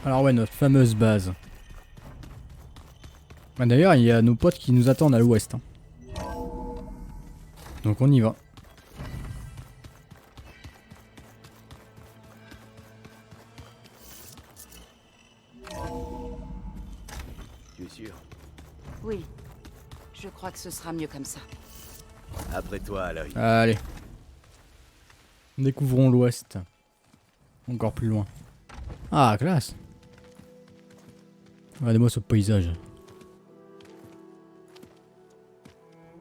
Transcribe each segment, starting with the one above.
Alors ouais, notre fameuse base. Ah, d'ailleurs, il y a nos potes qui nous attendent à l'ouest. Hein. Donc on y va. Tu es sûr? Oui. Je crois que ce sera mieux comme ça. Après toi, à l'œil. Allez. Découvrons l'ouest. Encore plus loin. Ah, classe. Regardez-moi ce paysage.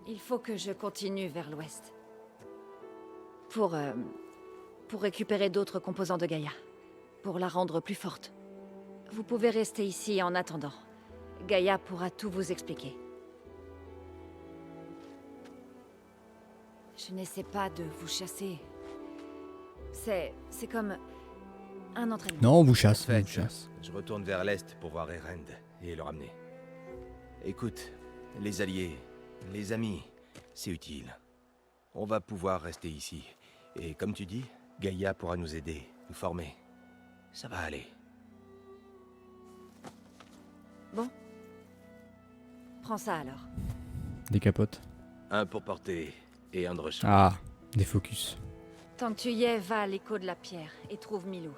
Il faut que je continue vers l'ouest. Pour récupérer d'autres composants de Gaïa. Pour la rendre plus forte. Vous pouvez rester ici en attendant. Gaïa pourra tout vous expliquer. Je n'essaie pas de vous chasser. C'est comme un entraînement. Non, on vous chasse, En fait, on vous chasse. je retourne vers l'est pour voir Erend et le ramener. Écoute, les alliés, les amis, c'est utile. On va pouvoir rester ici. Et comme tu dis, Gaïa pourra nous aider, nous former. Ça va aller. Bon. Prends ça alors. Des capotes. Un pour porter et un de rechange. Ah, des focus. Tant que tu y es, va à l'écho de la pierre et trouve Milou.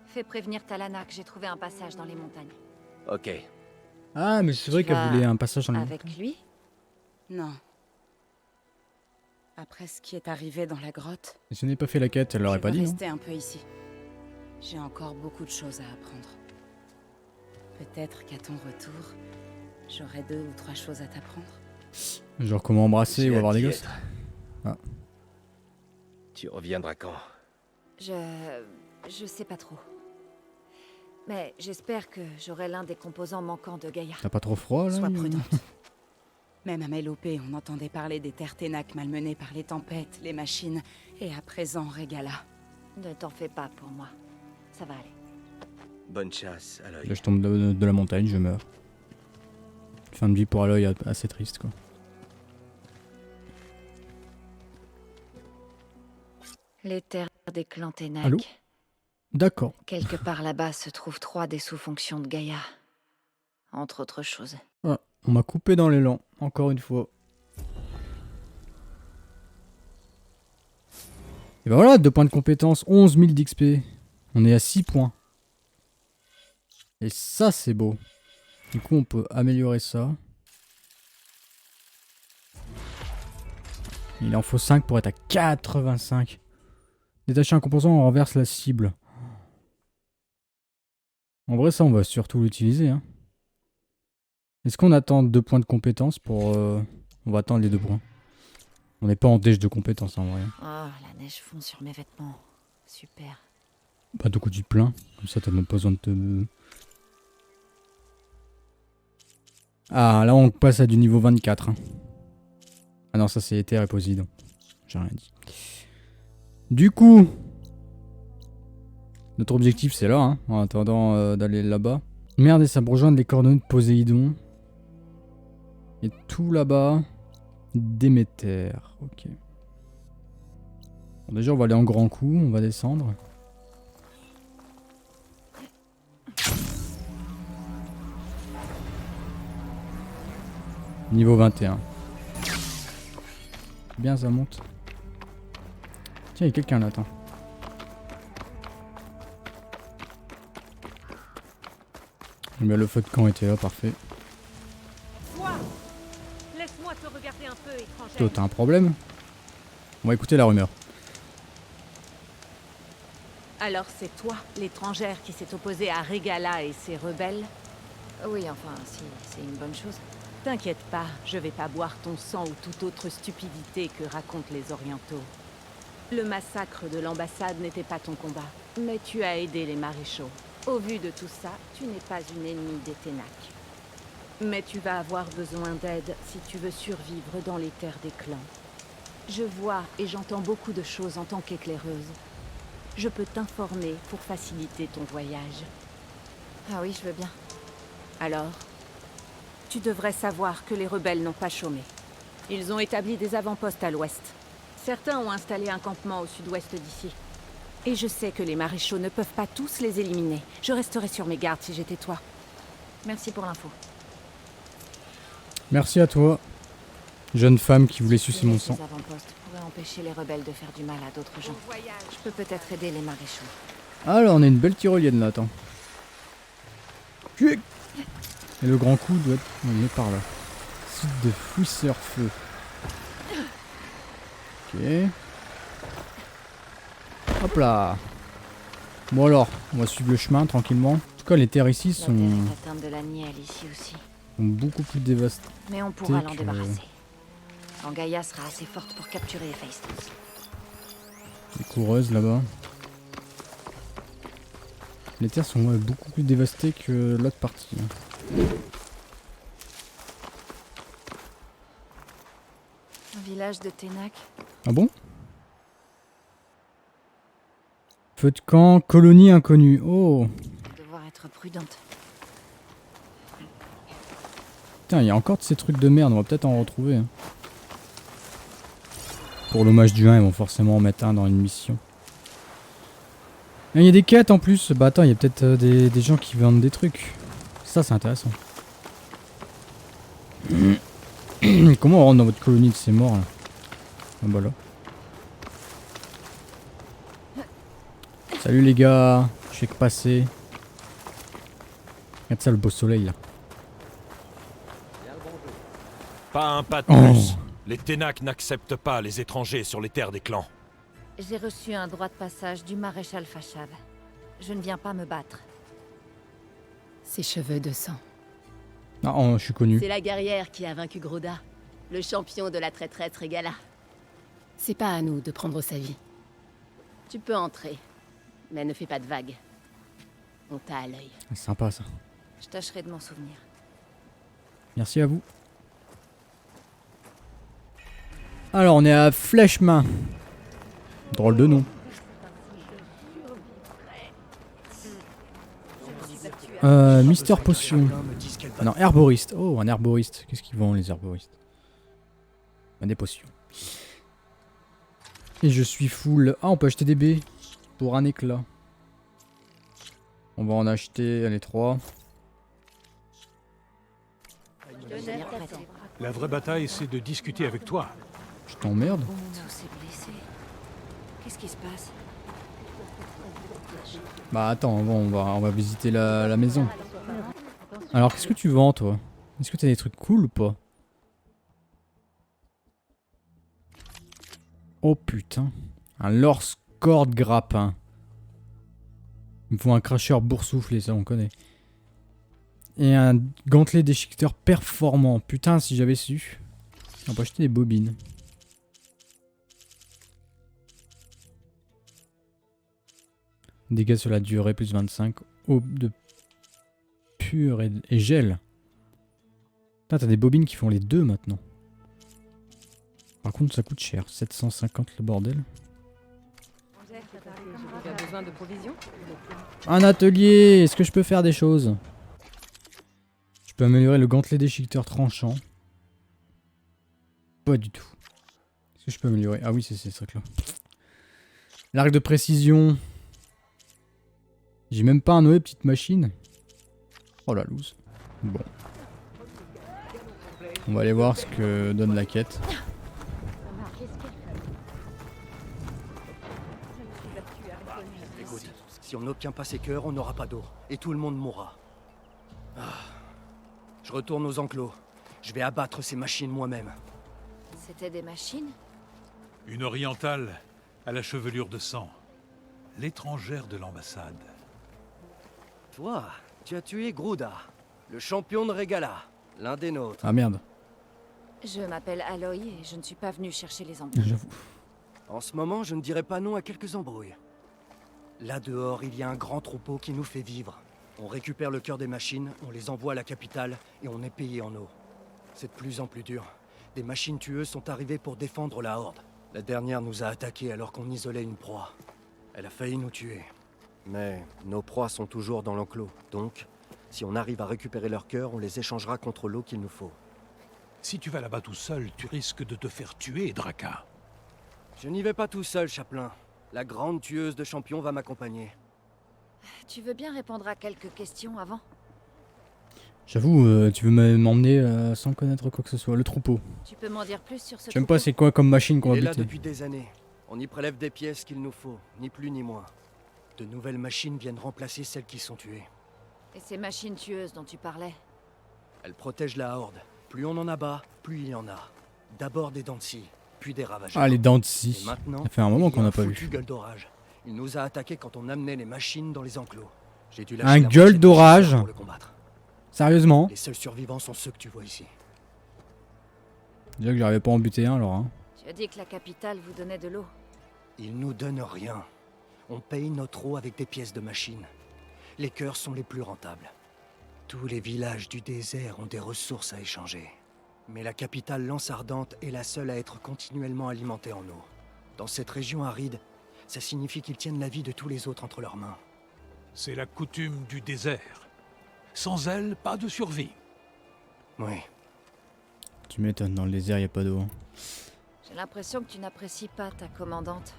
Fais prévenir Talana que j'ai trouvé un passage dans les montagnes. Ok. Ah, mais c'est vrai Tu qu'elle vas voulait un passage dans les Avec montagnes. lui? Non. Après ce qui est arrivé dans la grotte, Et si on n'avait pas fait la quête, elle l'aurait je pas veux dit, non? rester un peu ici. J'ai encore beaucoup de choses à apprendre. Peut-être qu'à ton retour, j'aurai 2 ou 3 choses à t'apprendre. Genre comment embrasser J'ai ou avoir hâte des d'y gosses. être. Ah. Tu reviendras quand? Je sais pas trop. Mais j'espère que j'aurai l'un des composants manquants de Gaïa. T'as pas trop froid là Sois ou- prudente. Même à Mélopée, on entendait parler des terres Ténac malmenées par les tempêtes, les machines, et à présent Régala. Ne t'en fais pas pour moi. Ça va aller. Bonne chasse, à l'œil. Là je tombe de la montagne, je meurs. Fin de vie pour Aloy assez triste quoi. Les terres des clans Ténac. Allô? D'accord. Quelque part là-bas se trouvent 3 des sous-fonctions de Gaïa. Entre autres choses. Ah, on m'a coupé dans l'élan, encore une fois. Et ben voilà, 2 points de compétence, 11 000 d'XP. On est à 6 points. Et ça c'est beau. Du coup on peut améliorer ça. Il en faut 5 pour être à 85. Détacher un composant, on renverse la cible. En vrai ça on va surtout l'utiliser. Hein. Est-ce qu'on attend 2 points de compétence pour... On va attendre les 2 points. On n'est pas en déche de compétences en vrai. Oh, la neige fond sur mes vêtements. Super. Bah donc tu te plains. Comme ça t'as même pas besoin de te... Ah là on passe à du niveau 24. Hein. Ah non ça c'est Éther et Poséidon. J'ai rien dit. Du coup... Notre objectif c'est là, hein, en attendant d'aller là-bas. Merde et ça me rejoindre les coordonnées de Poséidon. Et tout là-bas... Déméter. Ok. Bon, déjà on va aller en grand coup, on va descendre. Niveau 21. Bien ça monte. Tiens, il y a quelqu'un là, attends. Mais le feu de camp était là, parfait. Toi, laisse-moi te regarder un peu, étrangère. Toi, t'as un problème? On va écouter la rumeur. Alors c'est toi, l'étrangère, qui s'est opposée à Régala et ses rebelles? Oui, enfin, si, c'est une bonne chose. T'inquiète pas, je vais pas boire ton sang ou toute autre stupidité que racontent les Orientaux. Le massacre de l'ambassade n'était pas ton combat, mais tu as aidé les maréchaux. Au vu de tout ça, tu n'es pas une ennemie des Ténac. Mais tu vas avoir besoin d'aide si tu veux survivre dans les terres des clans. Je vois et j'entends beaucoup de choses en tant qu'éclaireuse. Je peux t'informer pour faciliter ton voyage. Ah oui, je veux bien. Alors, tu devrais savoir que les rebelles n'ont pas chômé. Ils ont établi des avant-postes à l'ouest. Certains ont installé un campement au sud-ouest d'ici. Et je sais que les maréchaux ne peuvent pas tous les éliminer. Je resterai sur mes gardes si j'étais toi. Merci pour l'info. Merci à toi, jeune femme qui voulait sucer mon sang. Ces avant-postes pourraient empêcher les rebelles de faire du mal à d'autres gens. Je peux peut-être aider les maréchaux. Ah là, on a une belle tyrolienne là, attends. Et le grand coup doit être... On est par là. Site de fouisseur-feu. Ok. Hop là. Bon alors, on va suivre le chemin tranquillement. En tout cas, les terres ici La sont terre est atteinte de la nielle ici aussi. beaucoup plus dévastées. Mais on pourra l'en que- débarrasser. Quand Gaïa sera assez forte pour capturer Héphaïstos. Les coureuses là-bas. Les terres sont beaucoup plus dévastées que l'autre partie. Un village de Ténac. Ah bon? Feu de camp, colonie inconnue. Oh! Devoir être prudente. Putain, il y a encore de ces trucs de merde, on va peut-être en retrouver. Hein. Pour l'hommage du 1, ils vont forcément en mettre un dans une mission. Il y a des quêtes en plus. Bah attends, il y a peut-être des gens qui vendent des trucs. Ça, c'est intéressant. Comment on rentre dans votre colonie de ces morts là? Ah bah là. Salut les gars, je fais que passer. Regarde ça, le beau soleil là. Pas un pas de Oh. plus. Les Ténac n'acceptent pas les étrangers sur les terres des clans. J'ai reçu un droit de passage du maréchal Fachab. Je ne viens pas me battre. Ses cheveux de sang. Ah, oh, je suis connu. C'est la guerrière qui a vaincu Groda, le champion de la traîtresse Régala. C'est pas à nous de prendre sa vie. Tu peux entrer, mais ne fais pas de vagues. On t'a à l'œil. C'est sympa ça. Je tâcherai de m'en souvenir. Merci à vous. Alors, on est à Flèchemain. Drôle de nom. Mister Potion. Ah non, herboriste. Oh, un herboriste. Qu'est-ce qu'ils vendent les herboristes? Des potions. Et je suis full. Ah, on peut acheter des baies. Pour un éclat. On va en acheter, allez, 3. La vraie bataille, c'est de discuter avec toi. Je t'emmerde. Tous est blessé. Qu'est-ce qui se passe? Bah attends, bon, on va visiter la maison. Alors, qu'est-ce que tu vends, toi? Est-ce que t'as des trucs cool ou pas? Oh putain. Un Lorscord grappin. Il me faut un cracheur boursouflé, ça on connaît. Et un gantelet déchiqueteur performant. Putain, si j'avais su. On peut acheter des bobines. Dégâts sur la durée, plus 25. Eau de pur et gel. Putain, t'as des bobines qui font les deux maintenant. Par contre, ça coûte cher. 750 le bordel. Tu as besoin de provisions? Un atelier! Est-ce que je peux faire des choses? Je peux améliorer le gantelet déchiqueteur tranchant. Pas du tout. Est-ce que je peux améliorer? Ah oui, c'est ce truc-là. L'arc de précision. J'ai même pas un Noé petite machine. Oh la loose. Bon. On va aller voir ce que donne la quête. Écoute, si on n'obtient pas ces cœurs, on n'aura pas d'eau. Et tout le monde mourra. Ah. Je retourne aux enclos. Je vais abattre ces machines moi-même. C'était des machines? Une orientale à la chevelure de sang. L'étrangère de l'ambassade. Toi, tu as tué Groda, le champion de Régala, l'un des nôtres. Ah merde. Je m'appelle Aloy et je ne suis pas venue chercher les embrouilles. J'avoue. En ce moment, je ne dirais pas non à quelques embrouilles. Là dehors, il y a un grand troupeau qui nous fait vivre. On récupère le cœur des machines, on les envoie à la capitale et on est payé en eau. C'est de plus en plus dur. Des machines tueuses sont arrivées pour défendre la horde. La dernière nous a attaqués alors qu'on isolait une proie. Elle a failli nous tuer. Mais nos proies sont toujours dans l'enclos. Donc, si on arrive à récupérer leur cœur, on les échangera contre l'eau qu'il nous faut. Si tu vas là-bas tout seul, tu risques de te faire tuer, Draka. Je n'y vais pas tout seul, Chaplain. La grande tueuse de champions va m'accompagner. Tu veux bien répondre à quelques questions avant? J'avoue, tu veux m'emmener sans connaître quoi que ce soit. Le troupeau. Tu peux m'en dire plus sur ce J'aime pas troupeau? c'est quoi comme machine qu'on Il va est là buter. depuis des années. On y prélève des pièces qu'il nous faut, ni plus ni moins. De nouvelles machines viennent remplacer celles qui sont tuées. Et ces machines tueuses dont tu parlais? Elles protègent la horde. Plus on en abat, plus il y en a. D'abord des dents de scie, puis des ravageurs. Ah, les dents de Et scie. maintenant, Ça fait un moment il y a qu'on n'a un pas foutu vu. gueule d'orage. Il nous a attaqués quand on amenait les machines dans les enclos. J'ai dû Un lâcher la gueule moitié de mes d'orage chasseurs pour le combattre. Sérieusement? Les seuls survivants sont ceux que tu vois ici. Déjà que j'arrivais pas à en buter un alors. Hein. Tu as dit que la capitale vous donnait de l'eau. Ils nous donnent rien. On paye notre eau avec des pièces de machines. Les cœurs sont les plus rentables. Tous les villages du désert ont des ressources à échanger. Mais la capitale Lance Ardente est la seule à être continuellement alimentée en eau. Dans cette région aride, ça signifie qu'ils tiennent la vie de tous les autres entre leurs mains. C'est la coutume du désert. Sans elle, pas de survie. Oui. Tu m'étonnes, dans le désert y a pas d'eau. Hein. J'ai l'impression que tu n'apprécies pas ta commandante.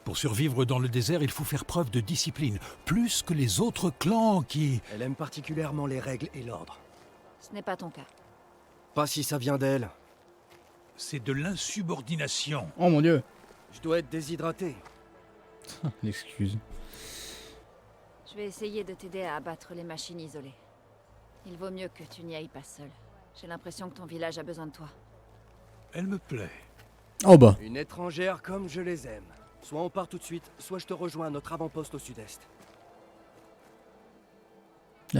Pour survivre dans le désert, il faut faire preuve de discipline, plus que les autres clans qui... Elle aime particulièrement les règles et l'ordre. Ce n'est pas ton cas. Pas si ça vient d'elle. C'est de l'insubordination. Oh mon dieu. Je dois être déshydraté. L'excuse. Je vais essayer de t'aider à abattre les machines isolées. Il vaut mieux que tu n'y ailles pas seul. J'ai l'impression que ton village a besoin de toi. Elle me plaît. Oh bah. Une étrangère comme je les aime. Soit on part tout de suite, soit je te rejoins à notre avant-poste au sud-est. Je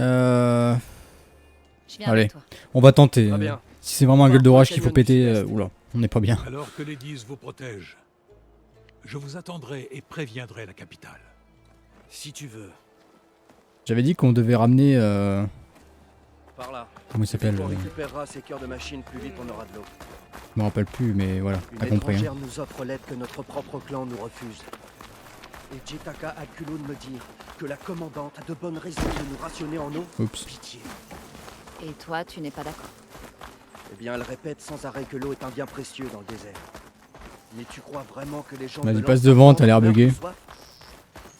viens Allez. avec toi. On va tenter. Très bien. Si c'est vraiment un gueule d'orage qu'il faut Canyon du péter, Sud-Est. oula, on n'est pas bien. Alors que Ladies vous protège, je vous attendrai et préviendrai la capitale. Si tu veux. J'avais dit qu'on devait ramener... Par là. Comment il s'appelle On récupérera ces cœurs de machine plus vite on aura de l'eau. Je me rappelle plus, mais voilà, Une t'as compris. Hein. étrangère nous offre l'aide que notre propre clan nous refuse. Et Jetaka Akulun me dit que la commandante a de bonnes raisons de nous rationner en eau. Oups. Pitié. Et toi, tu n'es pas d'accord. Eh bien, elle répète sans arrêt que l'eau est un bien précieux dans le désert. Mais tu crois vraiment que les gens... Vas-y, de passe Lance devant, Ardente t'as l'air meurent de bugué. soif?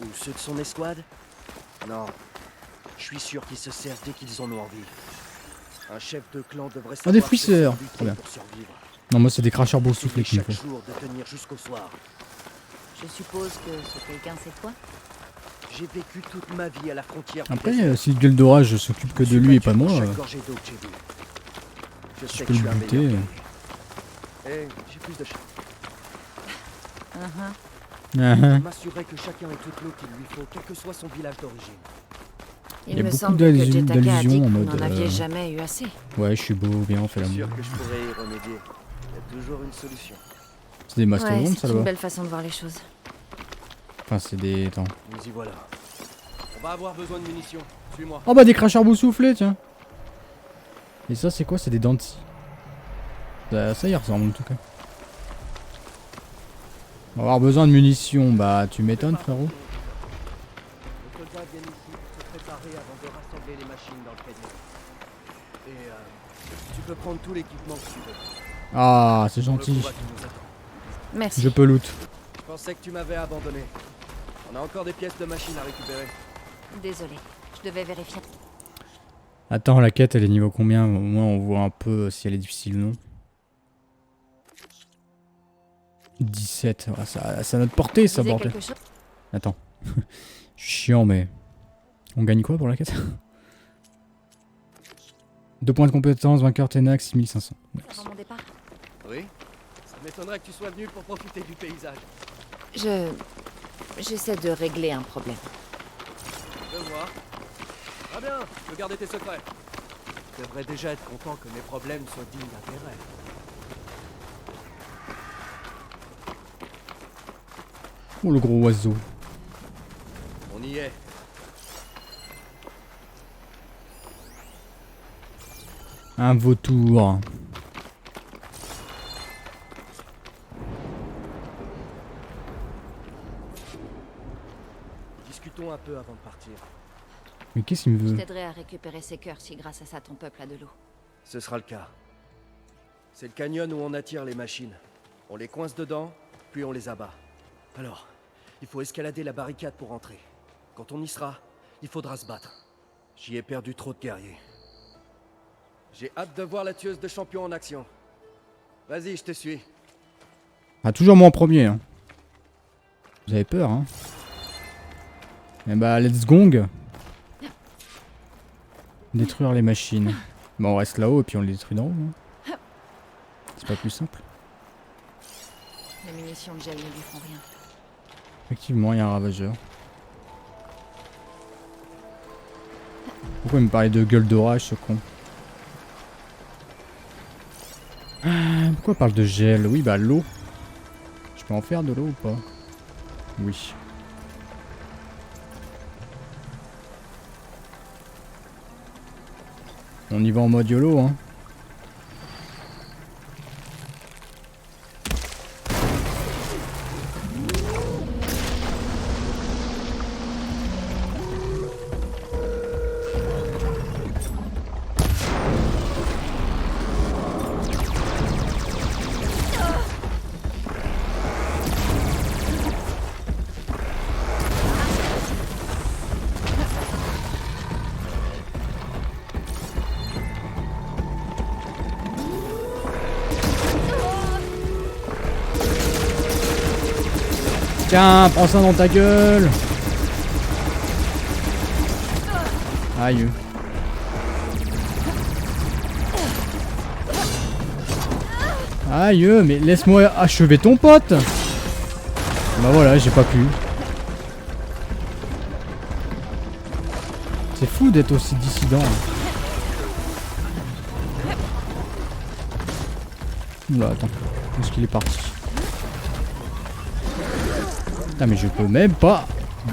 Ou ceux de son escouade? Non. Je suis sûr qu'ils se servent dès qu'ils en ont envie. Un chef de clan devrait savoir des que fouisseurs. c'est Trop bien. pour survivre. Non, moi c'est des cracheurs beau soufflés Essayer qu'il me chaque faut. jour de tenir jusqu'au soir. Je suppose que ce quelqu'un, c'est toi? J'ai vécu toute ma vie à la frontière. du Après, désert. si le gueule d'orage s'occupe que de lui et pas de moi, Chaque gorgée d'eau que j'ai bu. Je je sais peux que je le suis un buter. meilleur. Eh, j'ai plus de chance. Ah, M'assurer que chacun ait toute l'eau qu'il lui faut, quel que soit son village d'origine. Il y a Il me beaucoup semble que d'allusions Jetaka a dit en que vous mode, n'en aviez jamais eu assez. Ouais, je suis beau, bien, on fait Je suis l'amour. sûr que je pourrais y remédier. Il y a toujours une solution. C'est des Ouais, mastodontes, ça c'est là-bas. une belle façon de voir les choses. Enfin, c'est des... Attends. Nous y voilà. On va avoir besoin de munitions. Suis-moi. Oh bah des cracheurs beau soufflés, tiens. Et ça, c'est quoi? C'est des dents de scie. Ça y ressemble en tout cas. On va avoir besoin de munitions. Bah, tu m'étonnes, frérot. Les soldats viennent ici pour se préparer avant de rassembler les machines dans le canyon. Et tu peux prendre tout l'équipement que tu veux. Ah, c'est Pour le gentil. combat qui nous attend. Merci. Je peux loot. Je pensais que tu m'avais abandonné. On a encore des pièces de machines à récupérer. Désolé, je devais vérifier. Attends, la quête, elle est niveau combien? Au moins, on voit un peu si elle est difficile ou non. 17. Ah, ça a notre portée, ça, Disais bordel. quelque chose? Attends. Je suis chiant, mais... On gagne quoi pour la quête? 2 points de compétence, vainqueur Tenax, 6500. Merci. Avant mon départ? Oui. Ça m'étonnerait que tu sois venu pour profiter du paysage. J'essaie de régler un problème. Je vois. Ah bien, je peux garder tes secrets. Tu devrais déjà être content que mes problèmes soient dignes d'intérêt. Oh, le gros oiseau. On y est. Un vautour. Discutons un peu avant de partir. Mais qu'est-ce qu'il me Je veut? t'aiderai à récupérer ces cœurs si grâce à ça ton peuple a de l'eau. Ce sera le cas. C'est le canyon où on attire les machines. On les coince dedans, puis on les abat. Alors, Il faut escalader la barricade pour entrer. Quand on y sera, il faudra se battre. J'y ai perdu trop de guerriers. J'ai hâte de voir la tueuse de champions en action. Vas-y, je te suis. Ah, toujours moi en premier. Hein. Vous avez peur, hein? Eh bah, let's gong. Détruire les machines. Bah, on reste là-haut et puis on les détruit d'en haut. Hein. C'est pas plus simple. Les munitions de gel ne lui font rien. Effectivement, il y a un ravageur. Pourquoi il me parlait de gueule d'orage, ce con? Pourquoi il parle de gel? Oui, bah l'eau. Je peux en faire de l'eau ou pas? Oui. On y va en mode YOLO, hein. Tiens, prends ça dans ta gueule. Aïe. Aïe, mais laisse-moi achever ton pote. Bah voilà, j'ai pas pu. C'est fou d'être aussi dissident. Oula, attends. Où est-ce qu'il est parti? Putain, mais je peux même pas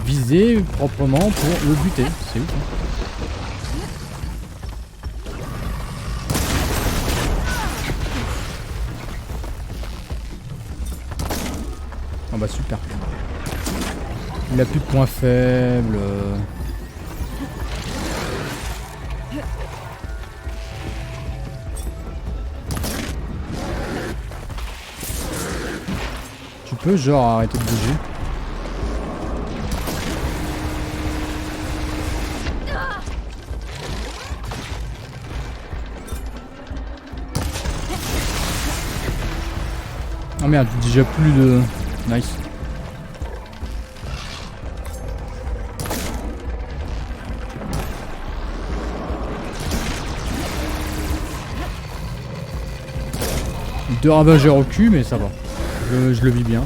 viser proprement pour le buter. C'est ouf. Hein. Oh bah super. Il a plus de points faibles. Tu peux genre arrêter de bouger? Ah merde, déjà plus de... Nice. Deux ravageurs au cul, mais ça va. Je le vis bien.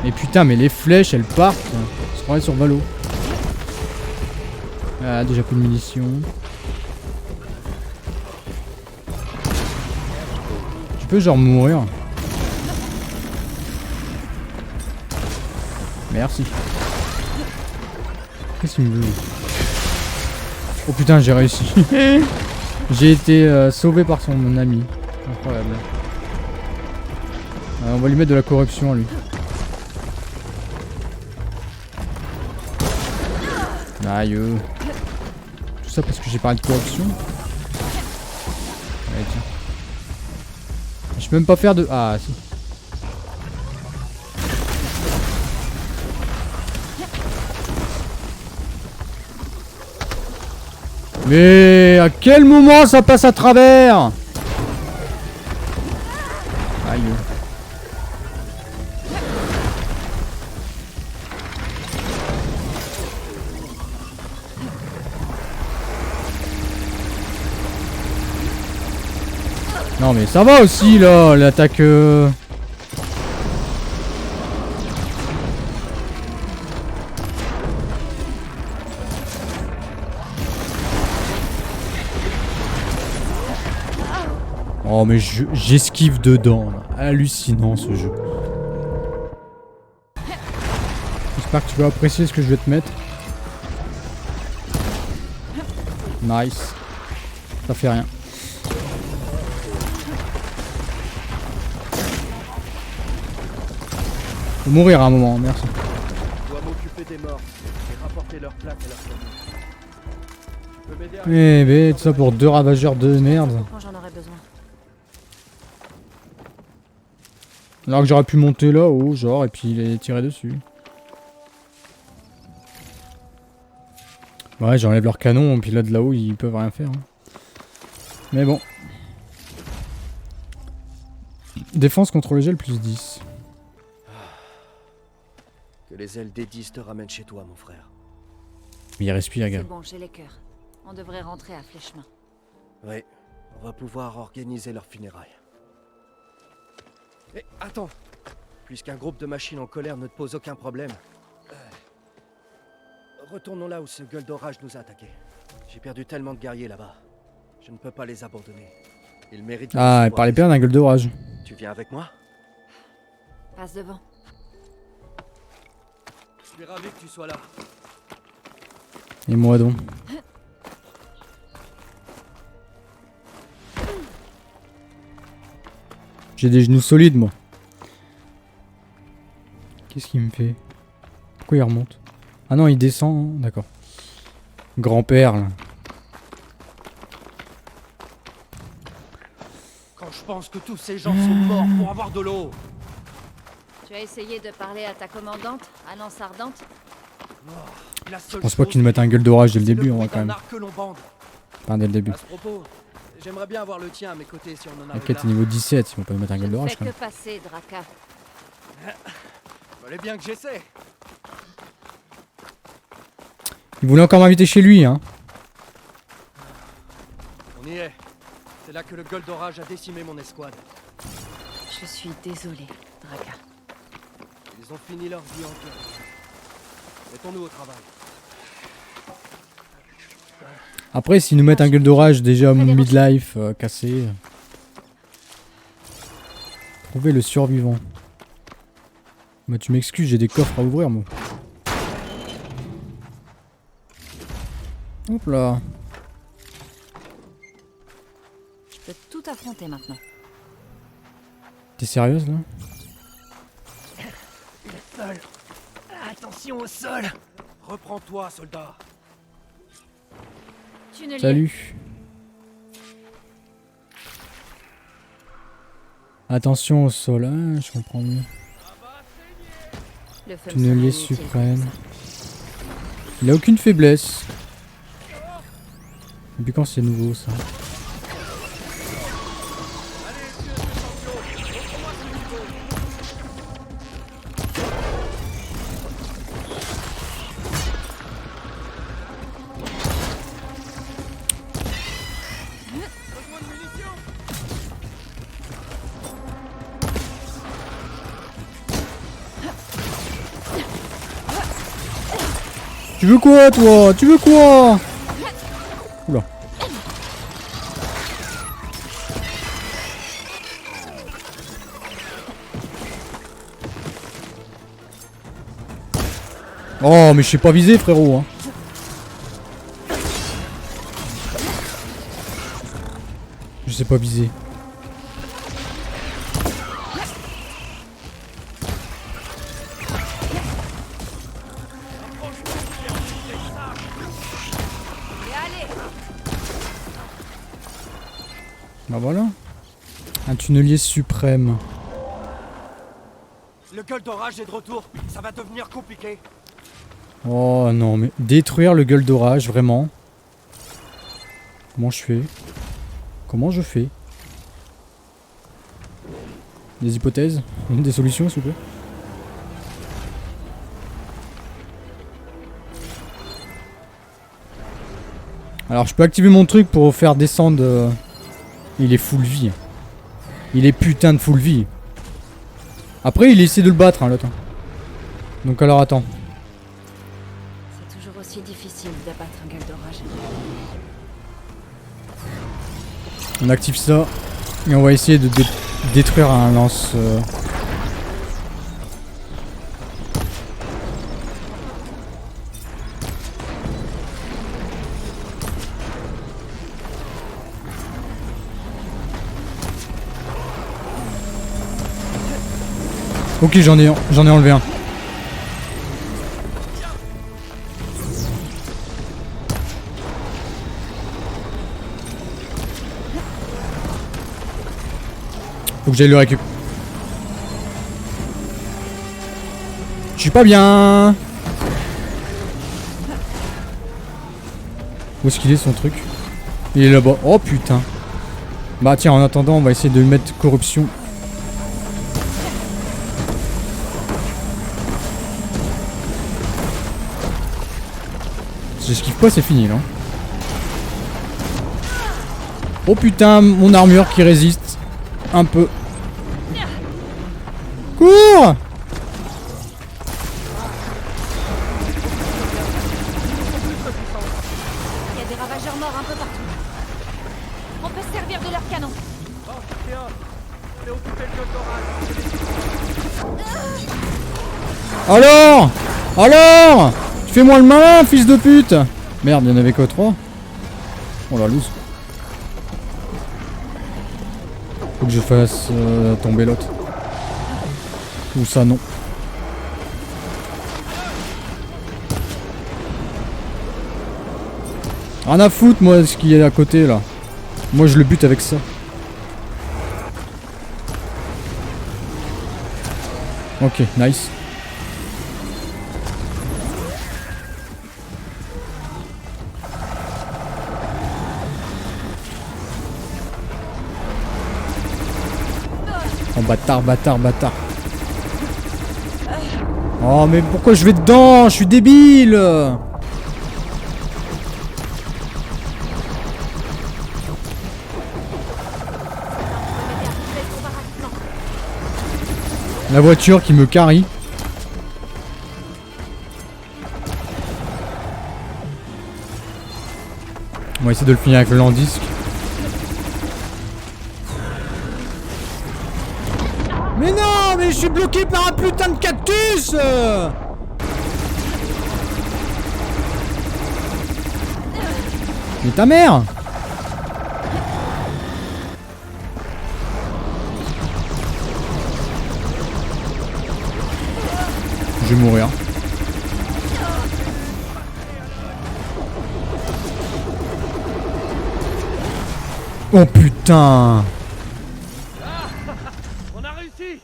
Et putain, mais les flèches, elles partent. On se croirait sur Valo. Ah, déjà plus de munitions. Tu peux genre mourir. Merci. Qu'est-ce qu'il me veut? Oh putain, j'ai réussi. J'ai été sauvé par mon ami. Incroyable. On va lui mettre de la corruption à lui. Aïe. Tout ça parce que j'ai parlé de corruption. Allez, tiens. Je peux même pas faire de... Ah, si. Mais à quel moment ça passe à travers? Aïe. Non mais ça va aussi là, l'attaque... Oh mais j'esquive dedans là. Hallucinant ce jeu. J'espère que tu vas apprécier ce que je vais te mettre. Nice. Ça fait rien. Faut mourir à un moment, merci. Je dois m'occuper des morts et rapporter leurs plaques à leur famille. Tu peux m'aider à... Eh ben, tout ça pour 2 ravageurs de merde. Quand j'en aurai besoin. Alors que j'aurais pu monter là-haut, genre, et puis les tirer dessus. Ouais, j'enlève leur canon, puis là de là-haut, ils peuvent rien faire. Hein. Mais bon. Défense contre le gel plus 10. Que les ailes d'Edis te ramènent chez toi, mon frère. Mais il respire, C'est gars. bon, j'ai les cœurs. On devrait rentrer à Fléchemin. Oui, on va pouvoir organiser leurs funérailles. Et attends, puisqu'un groupe de machines en colère ne te pose aucun problème, retournons là où ce gueule d'orage nous a attaqués. J'ai perdu tellement de guerriers là-bas. Je ne peux pas les abandonner. Ils méritent de Ah, elle recevoir parlait des bien d'un gueule d'orage. Tu viens avec moi? Passe devant. Je suis ravi que tu sois là. Et moi donc. J'ai des genoux solides, moi. Qu'est-ce qu'il me fait? Pourquoi il remonte? Ah non, il descend. D'accord. Grand-père, là. Quand je pense que tous ces gens sont morts pour avoir de l'eau. Tu as essayé de parler à ta commandante, à Lance Ardente? Je pense pas qu'ils nous mettent un gueule d'orage dès le début, on va quand même. Enfin, dès le début. À ce propos, j'aimerais bien avoir le tien à mes côtés si on en arrive T'inquiète, là. c'est niveau 17, ils vont pas nous mettre un Je gueule ne d'orage fais quand que même. passer, Draka. Fallait bien que j'essaie. Il voulait encore m'inviter chez lui, hein. On y est. C'est là que le gueule d'orage a décimé mon escouade. Je suis désolée, Draka. Ils ont fini leur vie en guerre. Mettons-nous au travail. Après, s'ils nous mettent un gueule d'orage déjà midlife, cassé. Trouver le survivant. Bah tu m'excuses, j'ai des coffres à ouvrir moi. Hop là. Je peux tout affronter maintenant. T'es sérieuse là? Il est seul. Attention au sol. Reprends-toi, soldat. Tunnelier. Salut. Attention au sol, ah, je comprends mieux. Le feu me Tunnelier sera inutile. suprême. Il a aucune faiblesse. Depuis quand c'est nouveau ça? Tu veux quoi toi? Tu veux quoi? Oula. Oh mais je sais pas viser frérot hein. Je sais pas viser. Bah voilà. Un tunnelier suprême. Le gueule d'orage est de retour. Ça va devenir compliqué. Oh non mais détruire le gueule d'orage vraiment. Comment je fais? Comment je fais? Des hypothèses? Des solutions s'il vous plaît? Alors je peux activer mon truc pour faire descendre... Il est full vie. Il est putain de full vie. Après il essaie de le battre hein, l'autre. Donc alors attends. C'est toujours aussi difficile d'abattre un gueule d'orage. On active ça. Et on va essayer de détruire un lance... Ok, j'en ai enlevé un. Faut que j'aille le récupérer. Je suis pas bien. Où est-ce qu'il est son truc? Il est là-bas. Oh putain. Bah tiens, en attendant, on va essayer de mettre corruption. Si j'esquive pas, c'est fini là. Oh putain, mon armure qui résiste. Un peu. Cours! Il y a des ravageurs morts un peu partout. On peut se servir de leur canon. Alors? Alors? Tu fais moi le malin, fils de pute! Merde, il y en avait que 3. Oh la loose. Faut que je fasse tomber l'autre. Ou ça, non. Rien à foutre, moi, ce qui est à côté, là. Moi, je le bute avec ça. Ok, nice. Oh, bâtard, bâtard, bâtard. Oh, mais pourquoi je vais dedans? Je suis débile! La voiture qui me carry. On va essayer de le finir avec le landisque. Mais non, mais je suis bloqué par un putain de cactus! Mais ta mère! Je vais mourir. Oh putain! On a réussi!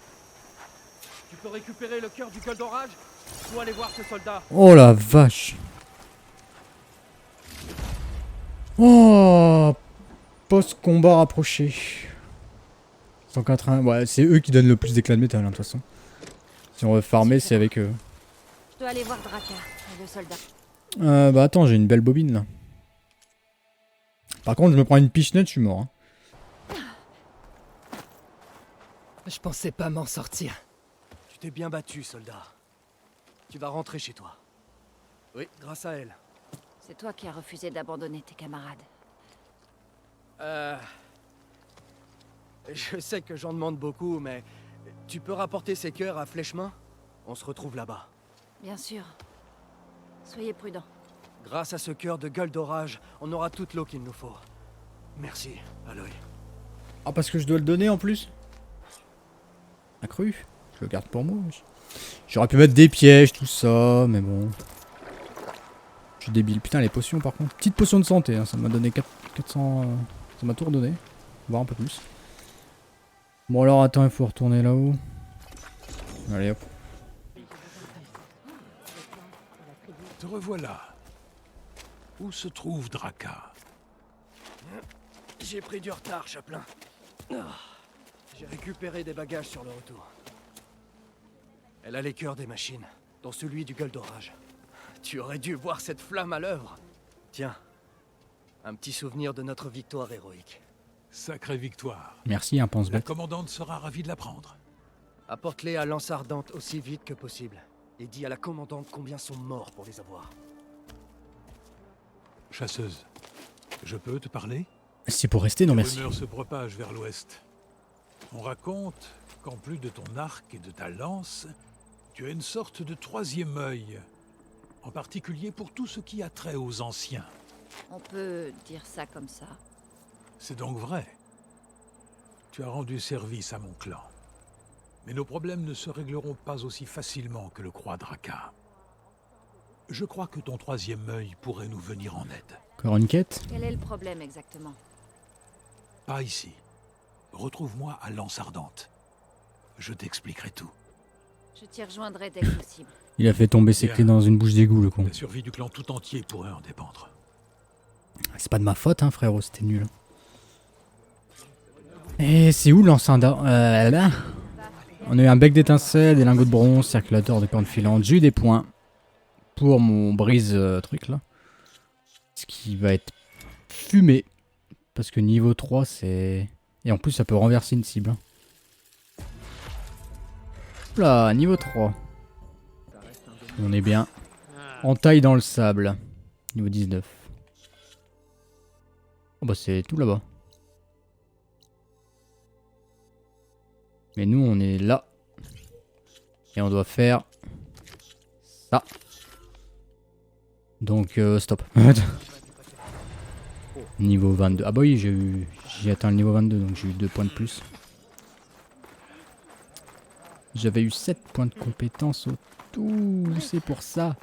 Tu peux récupérer le cœur du gueule d'orage? Faut aller voir ce soldat. Oh la vache! Oh! Post-combat rapproché. 180. Ouais, c'est eux qui donnent le plus d'éclat de métal, hein, de toute façon. Si on veut farmer, c'est avec eux. Je dois aller voir Draka, le soldat. Bah attends, j'ai une belle bobine là. Par contre, je me prends une pichenette, je suis mort. Hein. Je pensais pas m'en sortir. Tu t'es bien battu, soldat. Tu vas rentrer chez toi. Oui, grâce à elle. C'est toi qui as refusé d'abandonner tes camarades. Je sais que j'en demande beaucoup, mais... Tu peux rapporter ces cœurs à Flèchemain? On se retrouve là-bas. Bien sûr. Soyez prudents. Grâce à ce cœur de gueule d'orage, on aura toute l'eau qu'il nous faut. Merci, Aloy. Ah, parce que je dois le donner en plus? Accru? Je le garde pour moi. J'aurais pu mettre des pièges, tout ça, mais bon. Je suis débile. Putain, les potions par contre. Petite potion de santé, hein, ça m'a donné 400... Ça m'a tout redonné. Voire un peu plus. Bon alors attends, il faut retourner là-haut. Allez hop. Te revoilà. Où se trouve Draka? J'ai pris du retard, Chaplin. J'ai récupéré des bagages sur le retour. Elle a les cœurs des machines, dont celui du gueule d'orage. Tu aurais dû voir cette flamme à l'œuvre. Tiens, un petit souvenir de notre victoire héroïque. Sacrée victoire. Merci, un La pense-bête. commandante sera ravie de l'apprendre. Apporte-les à l'Anse Ardente aussi vite que possible. Et dis à la commandante combien sont morts pour les avoir. Chasseuse, je peux te parler? C'est pour rester, non Les merci. rumeurs se propagent vers l'ouest. On raconte qu'en plus de ton arc et de ta lance, tu as une sorte de troisième œil. En particulier pour tout ce qui a trait aux anciens. On peut dire ça comme ça. C'est donc vrai. Tu as rendu service à mon clan. Mais nos problèmes ne se régleront pas aussi facilement que le croit Draka. Je crois que ton troisième œil pourrait nous venir en aide. Encore une quête? Quel est le problème exactement? Pas ici. Retrouve-moi à l'Anse Ardente. Je t'expliquerai tout. Je t'y rejoindrai dès que possible. Il a fait tomber ses Bien. clés dans une bouche d'égout, le con. La survie du clan tout entier pourrait en dépendre. C'est pas de ma faute, hein, frérot, c'était nul. Et c'est où l'encendant là. On a eu un bec d'étincelle, des lingots de bronze, circulateur de cornes filantes. J'ai eu des points pour mon brise truc là. Ce qui va être fumé. Parce que niveau 3 c'est... Et en plus ça peut renverser une cible. Hein. Là, niveau 3. On est bien. Entaille dans le sable. Niveau 19. Oh bah c'est tout là-bas. Mais nous on est là. Et on doit faire ça. Donc stop. Niveau 22. Ah bah oui j'ai atteint le niveau 22 donc j'ai eu 2 points de plus. J'avais eu 7 points de compétence au tout. C'est pour ça.